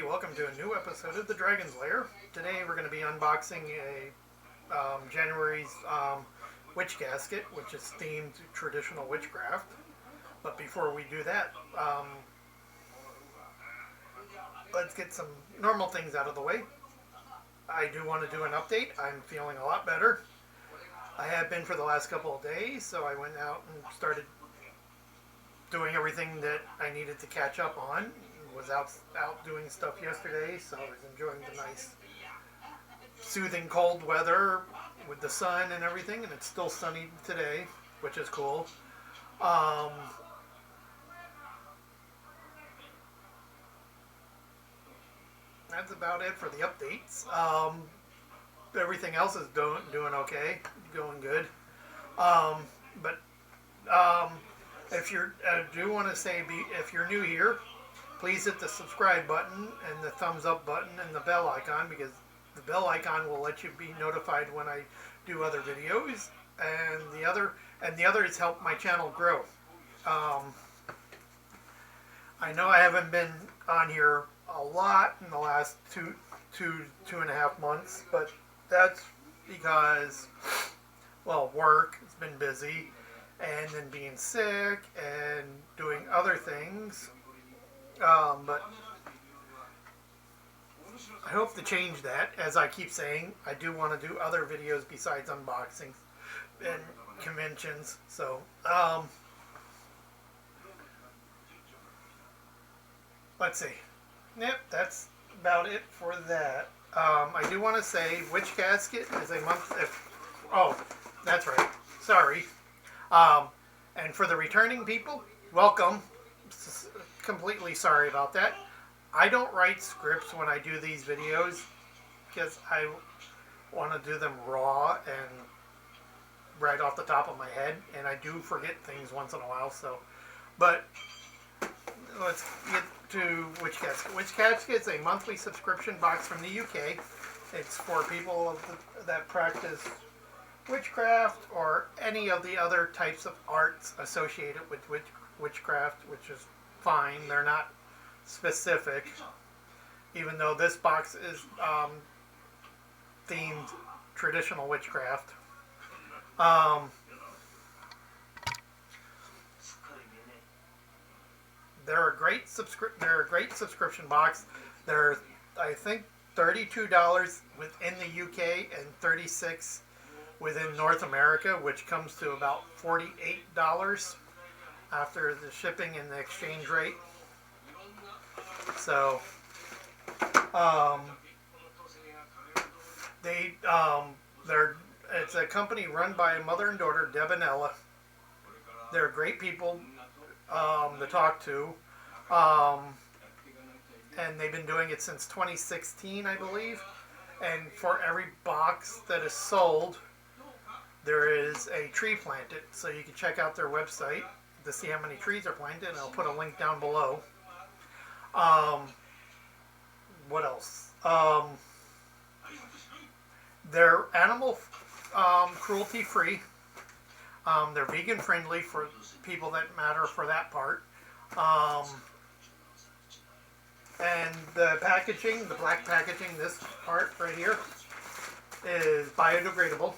welcome to a new episode of The Dragon's Lair. Today we're going to be unboxing January's witch casket, which is themed to traditional witchcraft. But before we do that, let's get some normal things out of the way. I do want to do an update. I'm feeling a lot better. I have been for the last couple of days, so I went out and started doing everything that I needed to catch up on. Was out doing stuff yesterday, so I was enjoying the nice soothing cold weather with the sun and everything, and it's still sunny today, which is cool. That's about it for the updates. Everything else is doing okay, going good. If you're, I do want to say, if you're new here, please hit the subscribe button and the thumbs up button and the bell icon, because the bell icon will let you be notified when I do other videos, and the other is help my channel grow. I know I haven't been on here a lot in the last two and a half months, but that's because, well, work has been busy, and then being sick and doing other things. But I hope to change that. As I keep saying, I do want to do other videos besides unboxings and conventions. So, let's see. Yep, that's about it for that. I do want to say Witch Casket is a month. Oh, that's right. Sorry. And for the returning people, welcome. Completely sorry about that. I don't write scripts when I do these videos because I want to do them raw and right off the top of my head, and I do forget things once in a while. So, but let's get to Witch Casket. Witch Casket is a monthly subscription box from the UK. It's for people that practice witchcraft or any of the other types of arts associated with witchcraft, which is fine. They're not specific, even though this box is themed traditional witchcraft. They're a great subscription box. They're, I think, $32 within the UK and $36 within North America, which comes to about $48 after the shipping and the exchange rate. So, it's a company run by a mother and daughter, Deb and Ella. They're great people to talk to, and they've been doing it since 2016, I believe. And for every box that is sold, there is a tree planted, so you can check out their website to see how many trees are planted, and I'll put a link down below. What else? They're animal cruelty free. They're vegan friendly for people that matter for that part. And the packaging, the black packaging, this part right here, is biodegradable.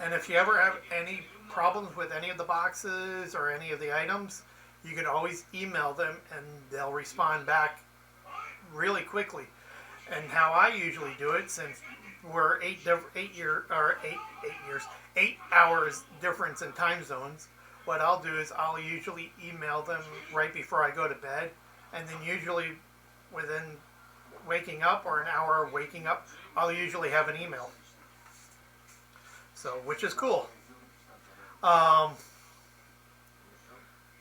And if you ever have any problems with any of the boxes or any of the items, you can always email them and they'll respond back really quickly. And how I usually do it, since we're 8 hours difference in time zones, what I'll do is I'll usually email them right before I go to bed, and then usually within waking up or an hour of waking up, I'll usually have an email. So, which is cool.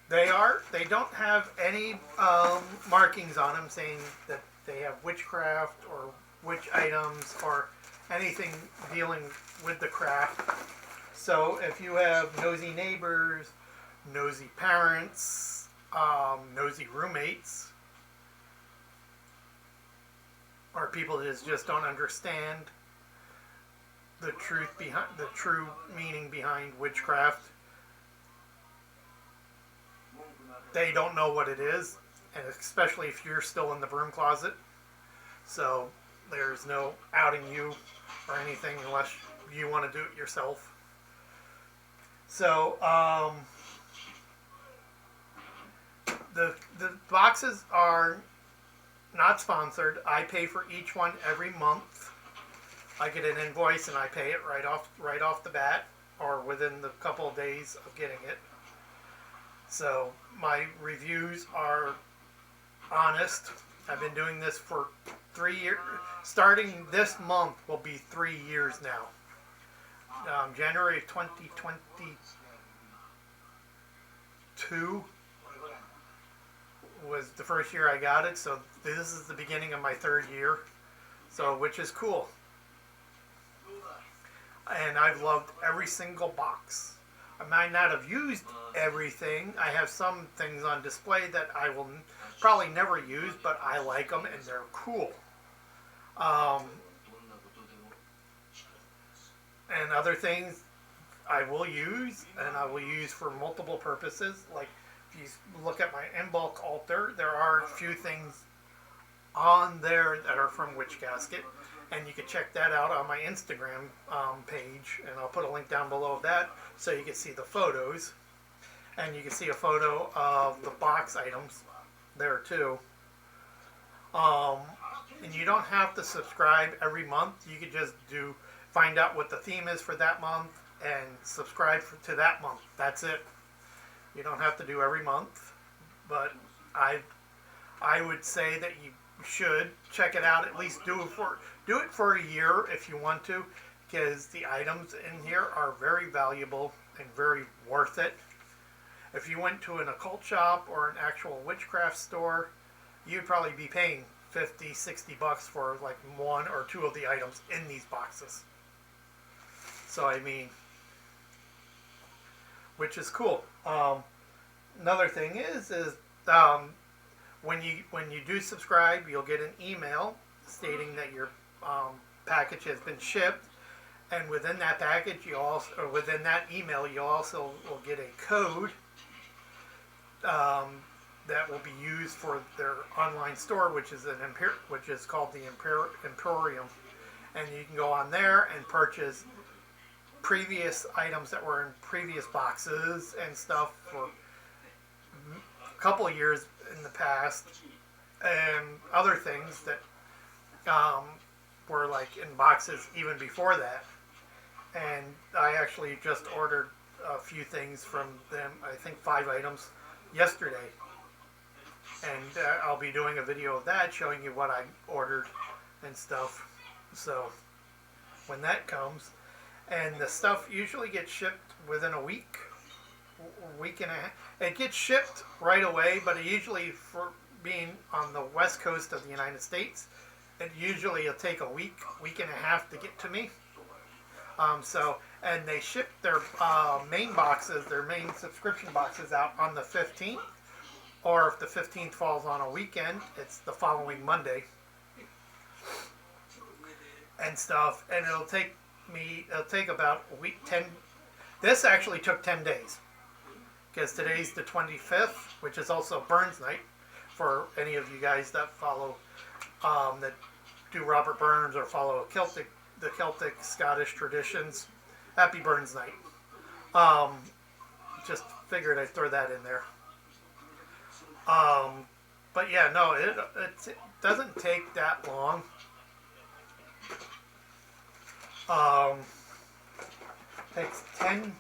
They don't have any markings on them saying that they have witchcraft or witch items or anything dealing with the craft. So if you have nosy neighbors, nosy parents, nosy roommates, or people that just don't understand the true meaning behind witchcraft, they don't know what it is, and especially if you're still in the broom closet. So there's no outing you or anything unless you want to do it yourself. So the boxes are not sponsored. I pay for each one every month. I get an invoice and I pay it right off the bat, or within the couple of days of getting it. So my reviews are honest. I've been doing this for 3 years. Starting this month will be 3 years now. January 2022 was the first year I got it, so this is the beginning of my 3rd year, so which is cool. And I've loved every single box. I might not have used everything. I have some things on display that I will probably never use, but I like them and they're cool. And other things I will use, and I will use for multiple purposes. Like if you look at my in-bulk altar, there are a few things on there that are from Witch Casket, and you can check that out on my Instagram page, and I'll put a link down below that so you can see the photos, and you can see a photo of the box items there too. And you don't have to subscribe every month. You could just find out what the theme is for that month and subscribe to that month. That's it. You don't have to do every month, but I would say that you should check it out. At least do it for a year if you want to, because the items in here are very valuable and very worth it. If you went to an occult shop or an actual witchcraft store, you'd probably be paying $50-$60 for like 1 or 2 of the items in these boxes. So I mean, which is cool. Another thing is when you do subscribe, you'll get an email stating that your package has been shipped, and within that package, within that email, you also will get a code that will be used for their online store, which is called the Emporium, and you can go on there and purchase previous items that were in previous boxes and stuff for a couple of years in the past, and other things that were like in boxes even before that. And I actually just ordered a few things from them, I think 5 items yesterday, and I'll be doing a video of that showing you what I ordered and stuff. So when that comes, and the stuff usually gets shipped within a week and a half. It gets shipped right away, but it usually, for being on the west coast of the United States, it'll take a week and a half to get to me. And they ship their main boxes, their main subscription boxes out on the 15th, or if the 15th falls on a weekend, it's the following Monday and stuff, and it'll take about a week, 10. This actually took 10 days, because today's the 25th, which is also Burns Night, for any of you guys that follow, that do Robert Burns or follow the Celtic Scottish traditions. Happy Burns Night. Just figured I'd throw that in there. But yeah, no, it doesn't take that long. Takes 10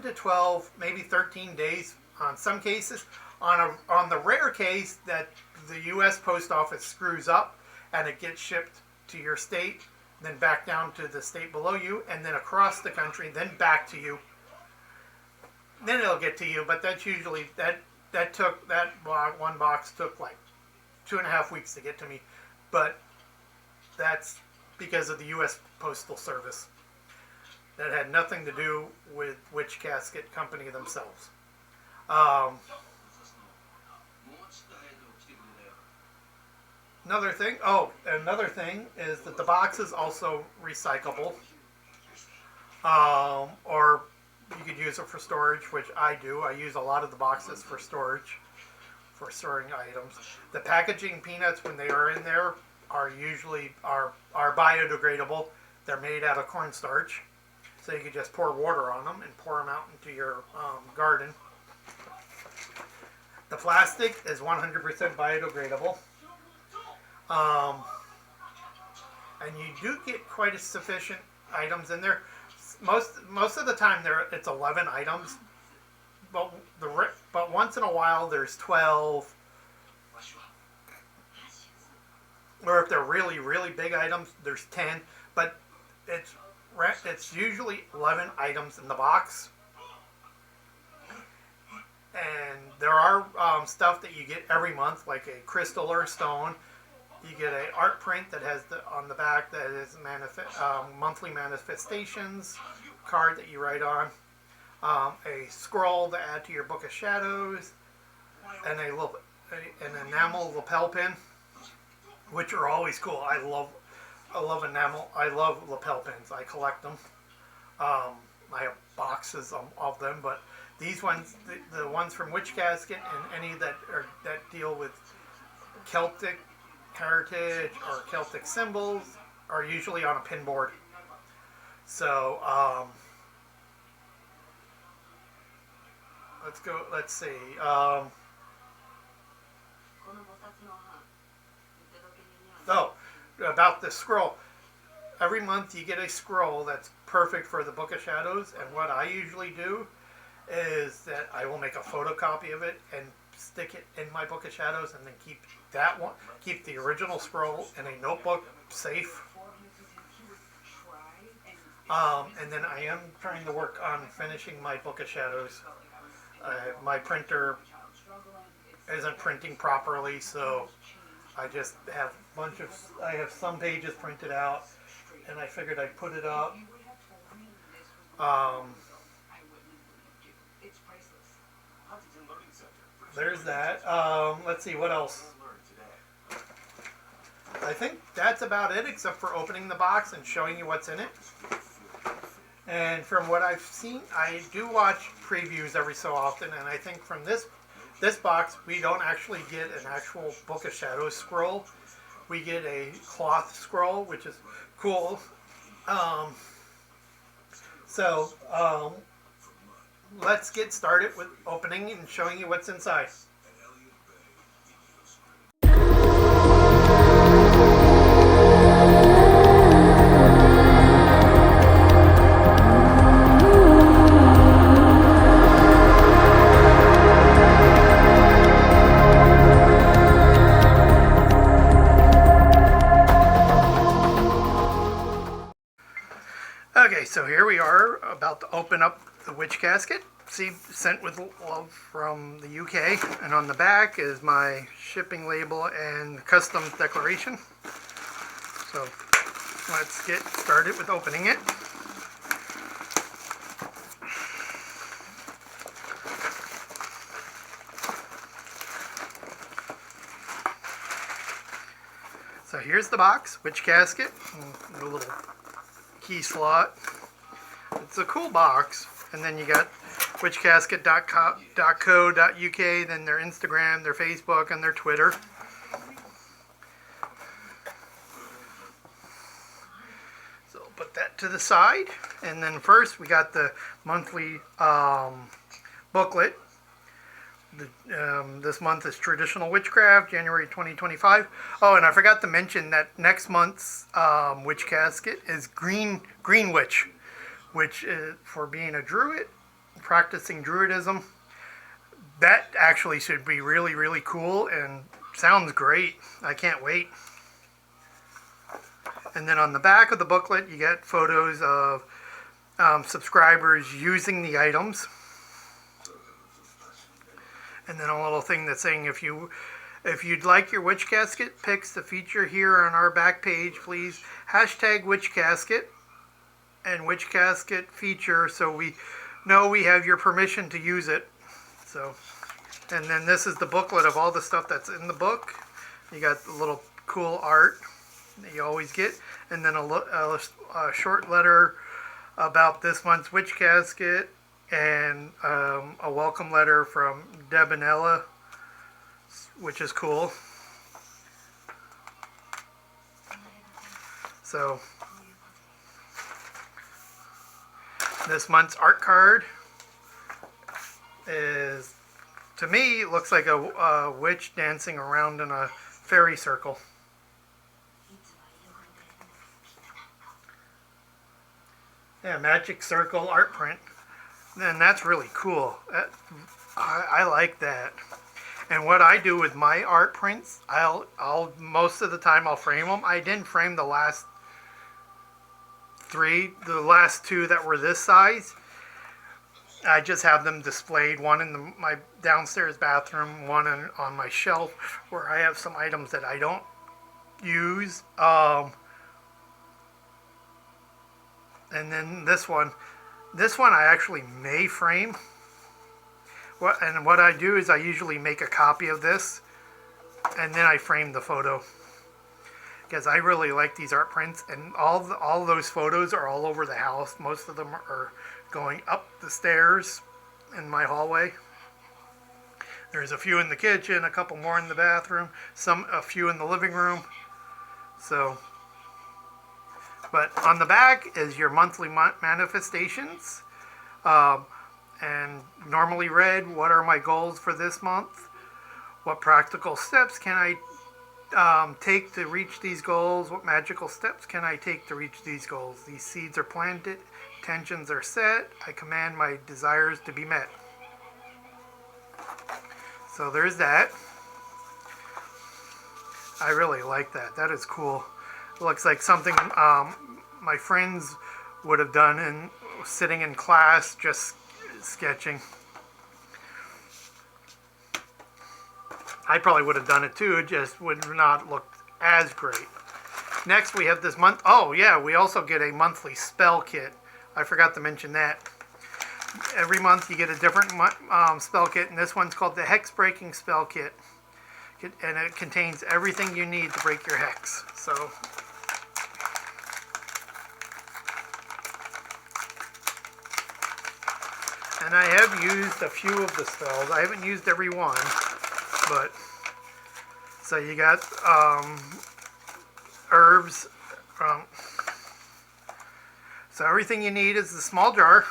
to 12, maybe 13 days on some cases. On the rare case that the U.S. Post Office screws up and it gets shipped to your state, then back down to the state below you, and then across the country, then back to you. Then it'll get to you, but that's usually, that one box took like 2.5 weeks to get to me. But that's because of the U.S. Postal Service. That had nothing to do with Witch Casket Company themselves. Another thing is that the box is also recyclable. Or you could use it for storage, which I do. I use a lot of the boxes for storage. for storing items. The packaging peanuts, when they are in there, are usually are biodegradable. They're made out of cornstarch, so you can just pour water on them and pour them out into your garden. The plastic is 100% biodegradable. And you do get quite a sufficient items in there. Most of the time it's 11 items, but once in a while there's 12, or if they're really really big items there's 10. But it's usually 11 items in the box. And there are stuff that you get every month, like a crystal or a stone. You get an art print that has on the back that is monthly manifestations card that you write on, a scroll to add to your book of shadows, and an enamel lapel pin, which are always cool. I love enamel. I love lapel pins. I collect them. I have boxes of them, but these ones, the ones from Witch Casket and any that deal with Celtic heritage or Celtic symbols, are usually on a pin board. So let's see. About the scroll. Every month you get a scroll that's perfect for the Book of Shadows, and what I usually do is that I will make a photocopy of it and stick it in my Book of Shadows, and then keep the original scroll in a notebook safe. And then I am trying to work on finishing my Book of Shadows. My printer isn't printing properly, so I just have I have some pages printed out, and I figured I'd put it up. There's that. Let's see, what else? I think that's about it, except for opening the box and showing you what's in it. And from what I've seen, I do watch previews every so often, and I think from this box, we don't actually get an actual Book of Shadows scroll. We get a cloth scroll, which is cool. Let's get started with opening and showing you what's inside. Okay, so here we are about to open up the Witch Casket. See, sent with love from the UK, and on the back is my shipping label and customs declaration. So let's get started with opening it. So here's the box, Witch Casket, a little key slot. It's a cool box. And then you got witchcasket.co.uk, then their Instagram, their Facebook, and their Twitter. So put that to the side. And then first we got the monthly booklet. This month is Traditional Witchcraft, January 2025. Oh, and I forgot to mention that next month's Witch Casket is Green Witch, which is for being a druid, practicing druidism. That actually should be really, really cool and sounds great. I can't wait. And then on the back of the booklet, you get photos of subscribers using the items. And then a little thing that's saying if you'd like your Witch Casket pics to feature here on our back page, please hashtag Witch Casket and Witch Casket feature, so we know we have your permission to use it. So, and then this is the booklet of all the stuff that's in the book. You got the little cool art that you always get, and then a short letter about this month's Witch Casket, and a welcome letter from Deb and Ella. which is cool. So this month's art card is, to me, it looks like a witch dancing around in a fairy circle. Yeah, magic circle art print. And that's really cool. I like that. And what I do with my art prints, I'll most of the time I'll frame them. I didn't frame the last two that were this size. I just have them displayed, one in my downstairs bathroom, one on my shelf where I have some items that I don't use. And then this one I actually may frame. What I do is I usually make a copy of this and then I frame the photo, because I really like these art prints, and all those photos are all over the house. Most of them are going up the stairs in my hallway. There's a few in the kitchen, a couple more in the bathroom, a few in the living room. So, but on the back is your monthly manifestations. And normally read, what are my goals for this month? What practical steps can I take to reach these goals? What magical steps can I take to reach these goals? These seeds are planted, intentions are set, I command my desires to be met. So there's that. I really like that. That is cool. It looks like something my friends would have done sitting in class just sketching. I probably would have done it too, it just would not look as great. Next we have this month. Oh yeah, we also get a monthly spell kit. I forgot to mention that. Every month you get a different spell kit, and this one's called the Hex Breaking Spell Kit. And it contains everything you need to break your hex. So and I have used a few of the spells. I haven't used every one, but so you got herbs. So everything you need is the small jar,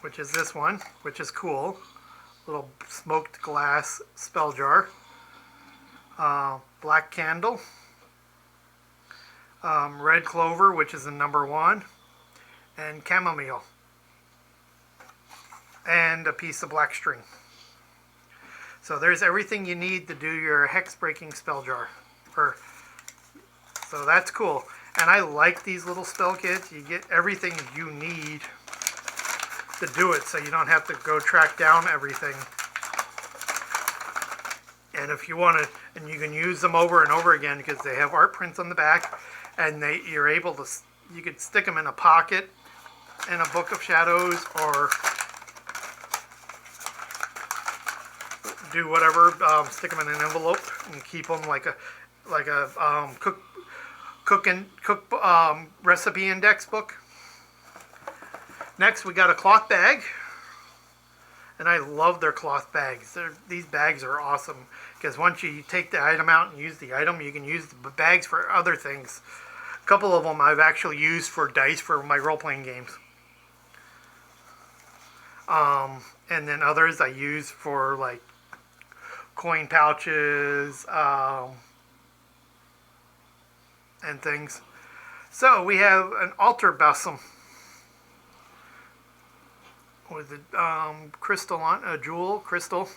which is this one, which is cool. Little smoked glass spell jar. Black candle. Red clover, which is the number 1, and chamomile. And a piece of black string. So there's everything you need to do your hex breaking spell jar. So that's cool. And I like these little spell kits. You get everything you need to do it, so you don't have to go track down everything. And if you want to, and you can use them over and over again because they have art prints on the back, and you're able to, you could stick them in a pocket in a book of shadows, or do whatever, stick them in an envelope and keep them like a cook recipe index book. Next we got a cloth bag, and I love their cloth bags. These bags are awesome because once you take the item out and use the item, you can use the bags for other things. A couple of them I've actually used for dice for my role-playing games. And then others I use for like coin pouches and things. So we have an altar besom with a crystal on, a jewel crystal.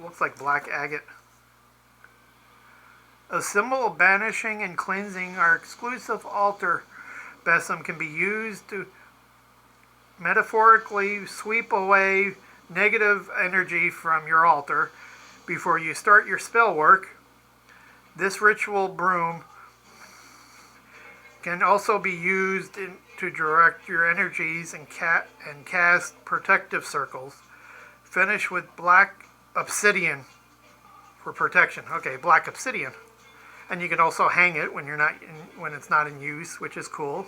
Looks like black agate. A symbol of banishing and cleansing, our exclusive altar besom can be used to metaphorically sweep away negative energy from your altar before you start your spell work. This ritual broom can also be used to direct your energies and cast protective circles. Finish with black obsidian for protection. Okay, black obsidian. And you can also hang it when when it's not in use, which is cool.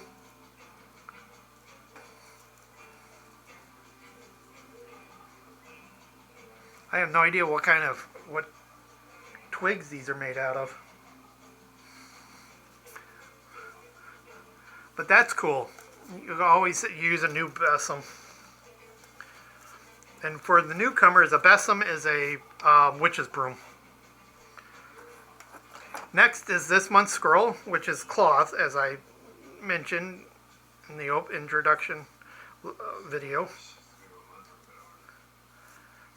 I have no idea what twigs these are made out of. But that's cool. You can always use a new besom. And for the newcomers, a besom is a witch's broom. Next is this month's scroll, which is cloth, as I mentioned in the introduction video.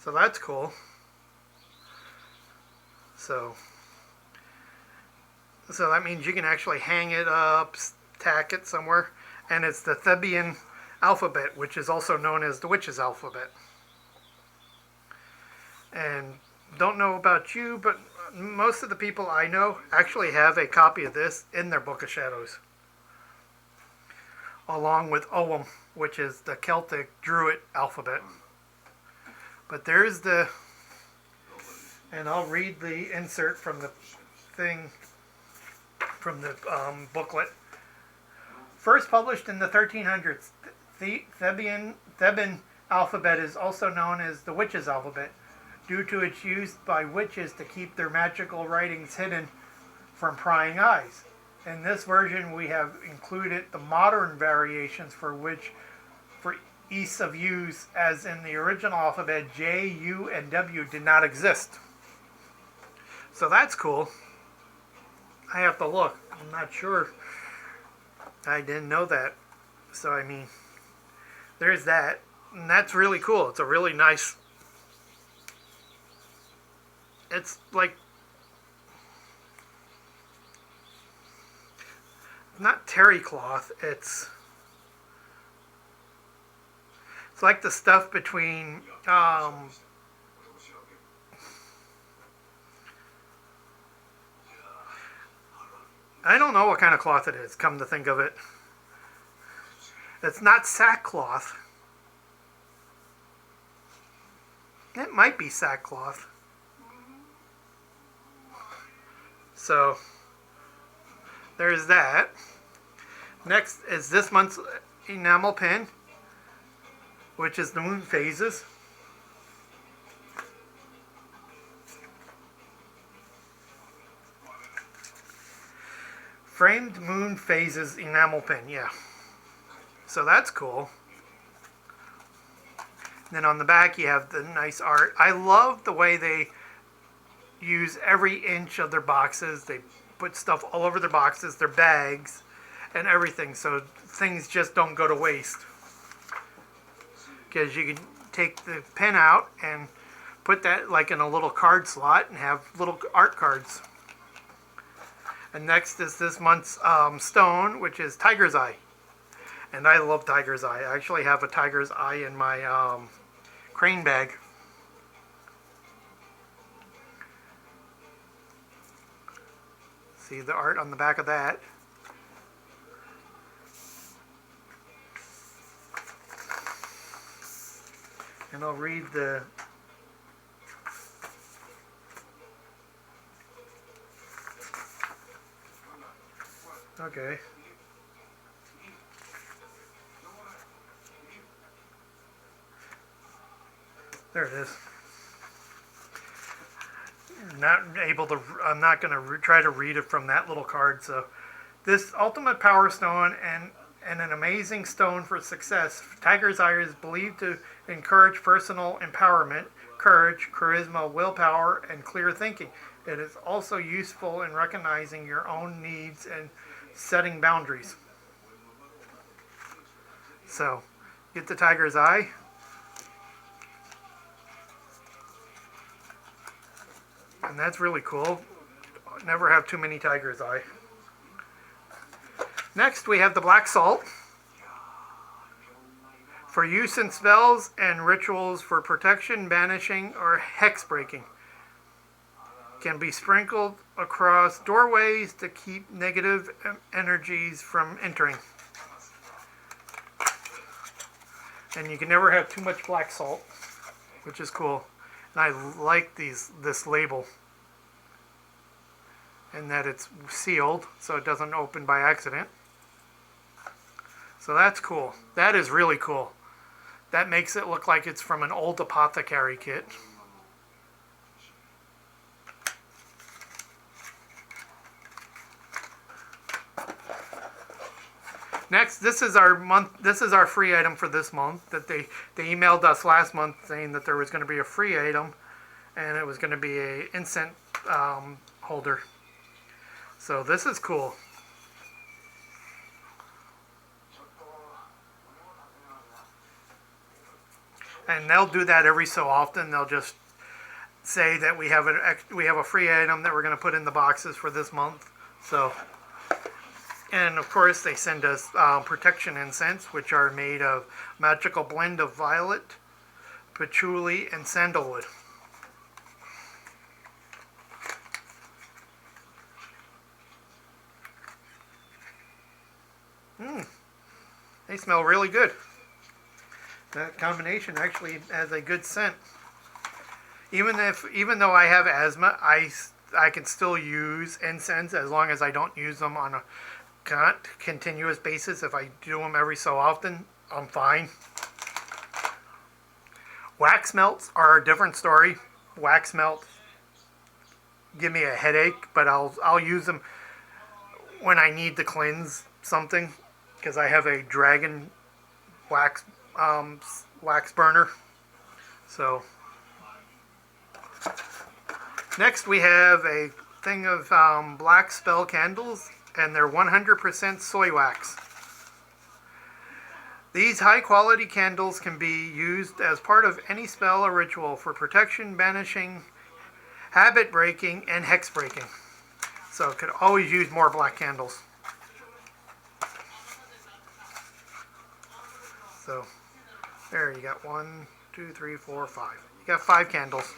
So that's cool. So that means you can actually hang it up, tack it somewhere. And it's the Theban alphabet, which is also known as the witch's alphabet. And don't know about you, but most of the people I know actually have a copy of this in their Book of Shadows, along with Ogham, which is the Celtic Druid alphabet. But there's and I'll read the insert from the thing, from the booklet. First published in the 1300s, the Theban alphabet is also known as the witch's alphabet, due to its use by witches to keep their magical writings hidden from prying eyes. In this version, we have included the modern variations for ease of use, as in the original alphabet, J, U, and W did not exist. So that's cool. I have to look. I'm not sure. I didn't know that. So, I mean, there's that. And that's really cool. It's a really nice... It's like... not terry cloth. It's like the stuff between... I don't know what kind of cloth it is, come to think of it. It's not sackcloth. It might be sackcloth. So, there's that. Next is this month's enamel pin, which is the moon phases. Framed moon phases enamel pin, yeah. So that's cool. Then on the back you have the nice art. I love the way they use every inch of their boxes. They put stuff all over their boxes, their bags, and everything, so things just don't go to waste. Because you can take the pin out and put that like in a little card slot and have little art cards. And next is this month's stone, which is tiger's eye. And I love tiger's eye. I actually have a tiger's eye in my crane bag. See the art on the back of that. And I'll read the... Okay. There it is. I'm not going to try to read it from that little card. So, this ultimate power stone and an amazing stone for success, Tiger's Eye is believed to encourage personal empowerment, courage, charisma, willpower, and clear thinking. It is also useful in recognizing your own needs and setting boundaries. So, get the Tiger's Eye. And that's really cool. Never have too many Tiger's Eye. Next, we have the black salt. For use in spells and rituals for protection, banishing, or hex breaking. Can be sprinkled across doorways to keep negative energies from entering. And you can never have too much black salt, which is cool. And I like this label. And that it's sealed, so it doesn't open by accident. So that's cool. That is really cool. That makes it look like it's from an old apothecary kit. Next, this is our month. This is our free item for this month. That they emailed us last month saying that there was going to be a free item, and it was going to be a incense holder. So this is cool. And they'll do that every so often. They'll just say that we have a free item that we're going to put in the boxes for this month. So, and of course they send us protection incense, which are made of magical blend of violet, patchouli, and sandalwood. They smell really good. That combination actually has a good scent. Even though I have asthma, I can still use incense as long as I don't use them on a continuous basis. If I do them every so often, I'm fine. Wax melts are a different story. Wax melts give me a headache, but I'll use them when I need to cleanse something, because I have a dragon wax burner. So next we have a thing of black spell candles, and they're 100% soy wax. These high quality candles can be used as part of any spell or ritual for protection, banishing, habit breaking, and hex breaking. So could always use more black candles. So there, you got 1, 2, 3, 4, 5. You got 5 candles.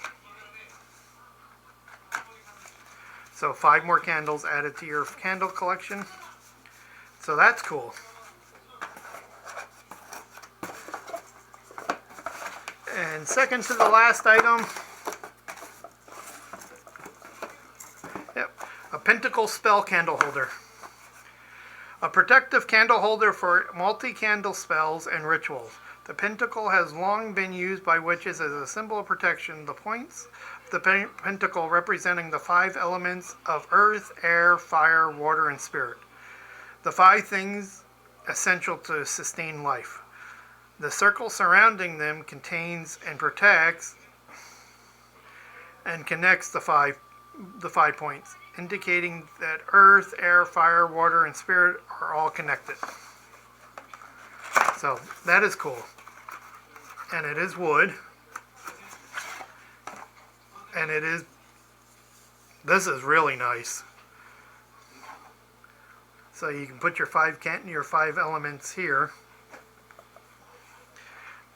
So 5 more candles added to your candle collection. So that's cool. And second to the last item, a pentacle spell candle holder. A protective candle holder for multi-candle spells and rituals. The pentacle has long been used by witches as a symbol of protection. The points of the pentacle representing the 5 elements of earth, air, fire, water, and spirit. The 5 things essential to sustain life. The circle surrounding them contains and protects and connects the five points, indicating that earth, air, fire, water, and spirit are all connected. So that is cool. And it is wood. And this is really nice. So you can put your 5 elements here.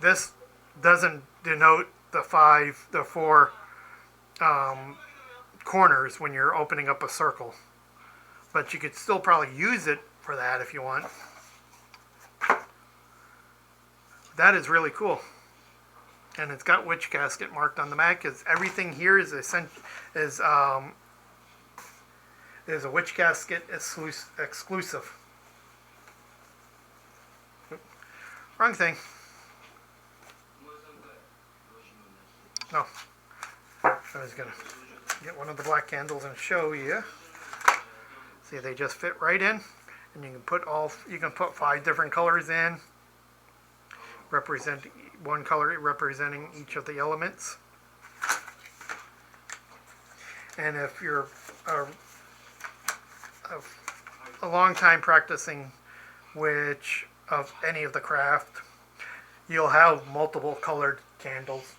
This doesn't denote the 4 corners when you're opening up a circle, but you could still probably use it for that if you want. That is really cool, and it's got witch casket marked on the back, because everything here is a witch casket exclusive. Wrong thing. No. I was going to get one of the black candles and show you. See, they just fit right in, and you can put 5 different colors in, represent one color representing each of the elements. And if you're a long time practicing witch of any of the craft, you'll have multiple colored candles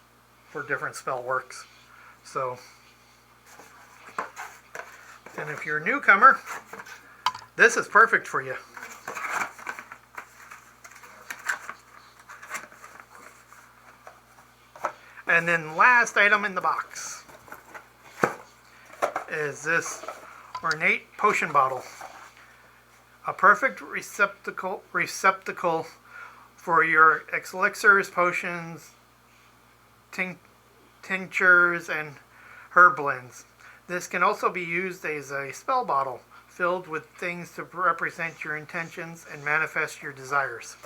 for different spell works. So, and if you're a newcomer, this is perfect for you. And then last item in the box is this ornate potion bottle. A perfect receptacle for your elixirs, potions, tinctures, and herb blends. This can also be used as a spell bottle filled with things to represent your intentions and manifest your desires.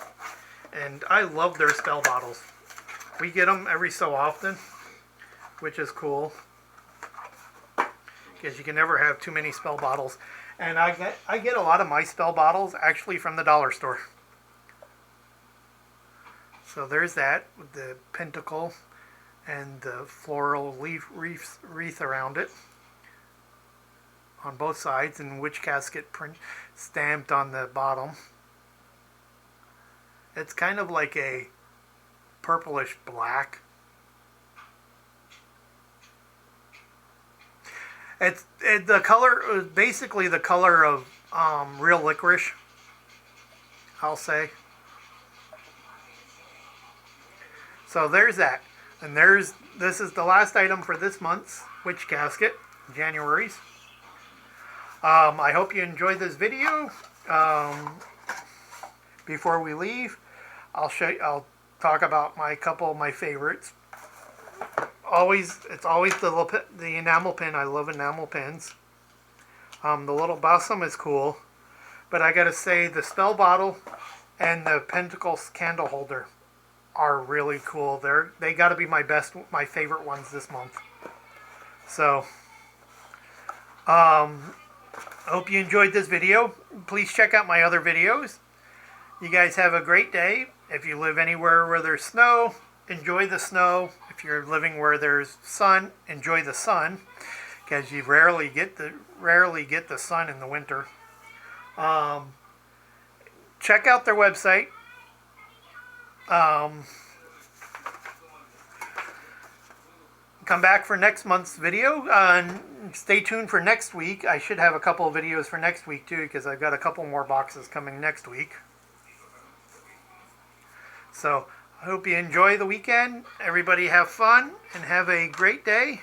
And I love their spell bottles. We get them every so often, which is cool, because you can never have too many spell bottles. And I get a lot of my spell bottles actually from the dollar store. So there's that with the pentacle and the floral wreath around it on both sides, and witch casket print stamped on the bottom. It's kind of like a purplish black. It's the color, basically the color of real licorice, I'll say. So there's that. And this is the last item for this month's witch casket, January's. I hope you enjoyed this video. Before we leave, I'll talk about my couple of my favorites. It's always the enamel pin. I love enamel pins. The little balsam is cool, but I gotta say the spell bottle and the pentacles candle holder are really cool. They gotta be my favorite ones this month. So, I hope you enjoyed this video. Please check out my other videos. You guys have a great day. If you live anywhere where there's snow, enjoy the snow. If you're living where there's sun, enjoy the sun, because you rarely get the sun in the winter. Check out their website. Come back for next month's video. Stay tuned for next week. I should have a couple of videos for next week too, because I've got a couple more boxes coming next week. So I hope you enjoy the weekend. Everybody have fun and have a great day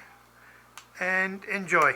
and enjoy.